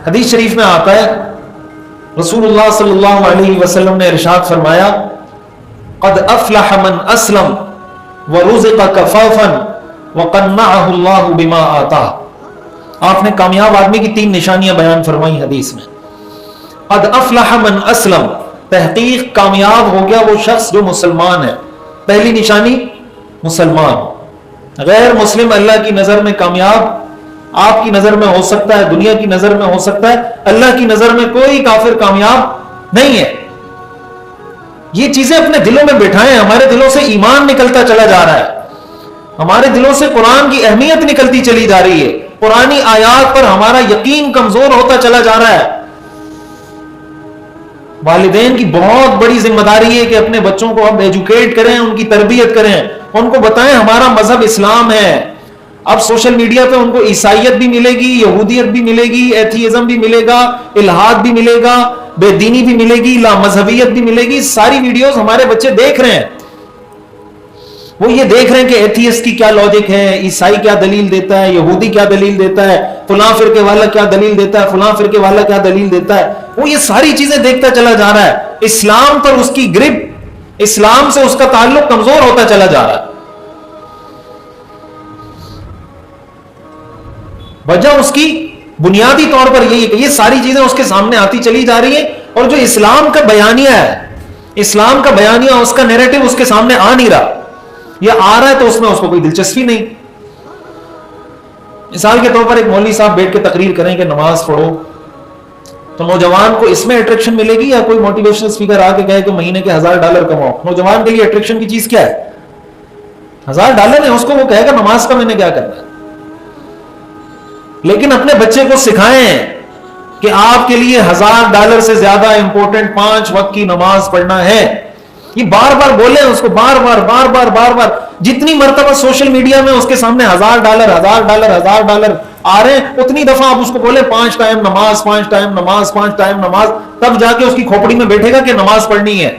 حدیث شریف میں آتا ہے رسول اللہ صلی اللہ علیہ وسلم نے ارشاد فرمایا قد افلح من اسلم ورزق کفافا وقنعه اللہ بما آتاہ. آپ نے کامیاب آدمی کی 3 نشانیاں بیان فرمائی حدیث میں. قد افلح من اسلم، تحقیق کامیاب ہو گیا وہ شخص جو مسلمان ہے. پہلی نشانی مسلمان. غیر مسلم اللہ کی نظر میں کامیاب آپ کی نظر میں ہو سکتا ہے، دنیا کی نظر میں ہو سکتا ہے، اللہ کی نظر میں کوئی کافر کامیاب نہیں ہے. یہ چیزیں اپنے دلوں میں بٹھائیں. ہمارے دلوں سے ایمان نکلتا چلا جا رہا ہے، ہمارے دلوں سے قرآن کی اہمیت نکلتی چلی جا رہی ہے، قرآنی آیات پر ہمارا یقین کمزور ہوتا چلا جا رہا ہے. والدین کی بہت بڑی ذمہ داری ہے کہ اپنے بچوں کو اب ایجوکیٹ کریں، ان کی تربیت کریں، ان کو بتائیں ہمارا مذہب اسلام ہے. اب سوشل میڈیا پہ ان کو عیسائیت بھی ملے گی، یہودیت بھی ملے گی، ایتھیزم بھی ملے گا، الحاد بھی ملے گا، بے دینی بھی ملے گی، لا مذہبیت بھی ملے گی. ساری ویڈیوز ہمارے بچے دیکھ رہے ہیں. وہ یہ دیکھ رہے ہیں کہ ایتھیسٹ کی کیا لاجک ہے، عیسائی کیا دلیل دیتا ہے، یہودی کیا دلیل دیتا ہے، فلاں فرقے والا کیا دلیل دیتا ہے، فلاں فرقے والا کیا دلیل دیتا ہے. وہ یہ ساری چیزیں دیکھتا چلا جا رہا ہے. اسلام پر اس کی گرپ، اسلام سے اس کا تعلق کمزور ہوتا چلا جا رہا ہے. وجہ اس کی بنیادی طور پر یہی ہے کہ یہ ساری چیزیں اس کے سامنے آتی چلی جا رہی ہیں، اور جو اسلام کا بیانیہ ہے، اسلام کا بیانیہ، اس کا نیریٹو اس کے سامنے آ نہیں رہا، یا آ رہا ہے تو اس میں اس کو کوئی دلچسپی نہیں. مثال کے طور پر ایک مولوی صاحب بیٹھ کے تقریر کریں کہ نماز پڑھو، تو نوجوان کو اس میں اٹریکشن ملے گی، یا کوئی موٹیویشنل اسپیکر آ کے کہے کہ مہینے کے $1000 کماؤ؟ نوجوان کے لیے اٹریکشن کی چیز کیا ہے؟ $1000 ہے. اس کو وہ کہے گا نماز کا میں نے کیا کرنا ہے. لیکن اپنے بچے کو سکھائیں کہ آپ کے لیے $1000 سے زیادہ امپورٹنٹ 5 وقت کی نماز پڑھنا ہے. یہ بار بار بولیں اس کو، بار بار جتنی مرتبہ سوشل میڈیا میں اس کے سامنے $1000 آ رہے ہیں، اتنی دفعہ آپ اس کو بولیں 5 ٹائم نماز، 5 ٹائم نماز، 5 ٹائم نماز. تب جا کے اس کی کھوپڑی میں بیٹھے گا کہ نماز پڑھنی ہے.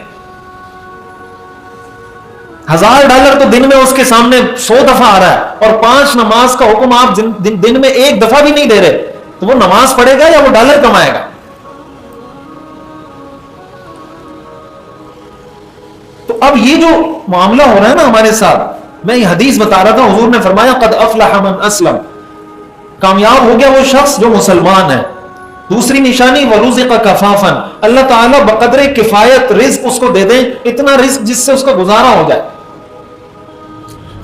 $1000 تو دن میں اس کے سامنے 100 دفعہ آ رہا ہے، اور 5 نماز کا حکم آپ دن میں 1 دفعہ بھی نہیں دے رہے، تو وہ نماز پڑھے گا یا وہ ڈالر کمائے گا؟ تو اب یہ جو معاملہ ہو رہا ہے نا ہمارے ساتھ، میں یہ حدیث بتا رہا تھا، حضور نے فرمایا قد افلح من اسلم، کامیاب ہو گیا وہ شخص جو مسلمان ہے. دوسری نشانی ورزق کفافا، اللہ تعالیٰ بقدر کفایت رزق اس کو دے دیں، اتنا رزق جس سے اس کا گزارا ہو جائے.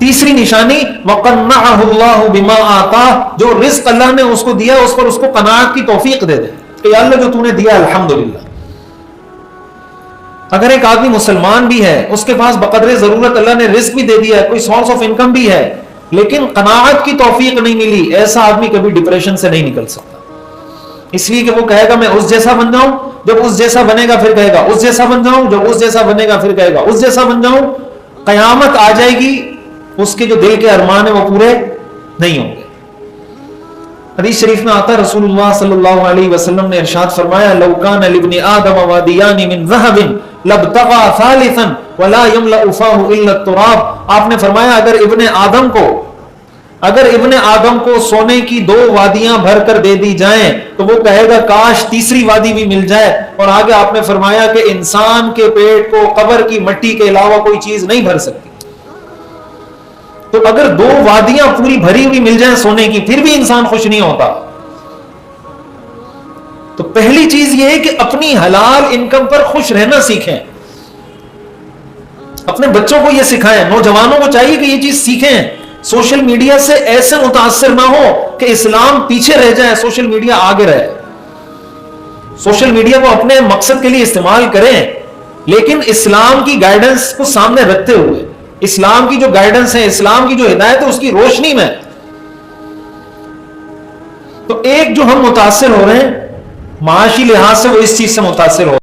تیسری نشانی وقنعه اللہ بما آتاہ، جو رزق اللہ نے اس کو دیا اس پر اس کو قناعت کی توفیق دے دے کہ یا اللہ جو تو نے دیا الحمدللہ. اگر ایک آدمی مسلمان بھی ہے، اس کے پاس بقدر ضرورت اللہ نے رزق بھی دے دیا ہے، کوئی سورس آف انکم بھی ہے، لیکن قناعت کی توفیق نہیں ملی، ایسا آدمی کبھی ڈپریشن سے نہیں نکل سکتا. اس لیے کہ وہ کہے گا میں اس جیسا بن جاؤں، جب اس جیسا بنے گا پھر کہے گا اس جیسا بن جاؤں، جب اس جیسا بنے گا پھر کہے گا اس جیسا بن جاؤں. قیامت آ جائے گی، اس کے جو دل کے ارمان ہیں وہ پورے نہیں ہوں گے. حدیث شریف میں آتا ہے رسول اللہ صلی اللہ علیہ وسلم نے ارشاد فرمایا لو کان لابن آدم وادیان من ذهب لابتغى ثالثا ولا يملأ فاه الا التراب. آپ نے فرمایا اگر ابن آدم کو سونے کی 2 وادیاں بھر کر دے دی جائیں تو وہ کہے گا کاش تیسری وادی بھی مل جائے. اور آگے آپ نے فرمایا کہ انسان کے پیٹ کو قبر کی مٹی کے علاوہ کوئی چیز نہیں بھر سکتی. تو اگر 2 وادیاں پوری بھری ہوئی مل جائیں سونے کی پھر بھی انسان خوش نہیں ہوتا. تو پہلی چیز یہ ہے کہ اپنی حلال انکم پر خوش رہنا سیکھیں، اپنے بچوں کو یہ سکھائیں. نوجوانوں کو چاہیے کہ یہ چیز سیکھیں، سوشل میڈیا سے ایسے متاثر نہ ہو کہ اسلام پیچھے رہ جائے، سوشل میڈیا آگے رہے. سوشل میڈیا کو اپنے مقصد کے لیے استعمال کریں، لیکن اسلام کی گائیڈنس کو سامنے رکھتے ہوئے، اسلام کی جو گائیڈنس ہے، اسلام کی جو ہدایت ہے، اس کی روشنی میں. تو ایک جو ہم متاثر ہو رہے ہیں معاشی لحاظ سے، وہ اس چیز سے متاثر ہو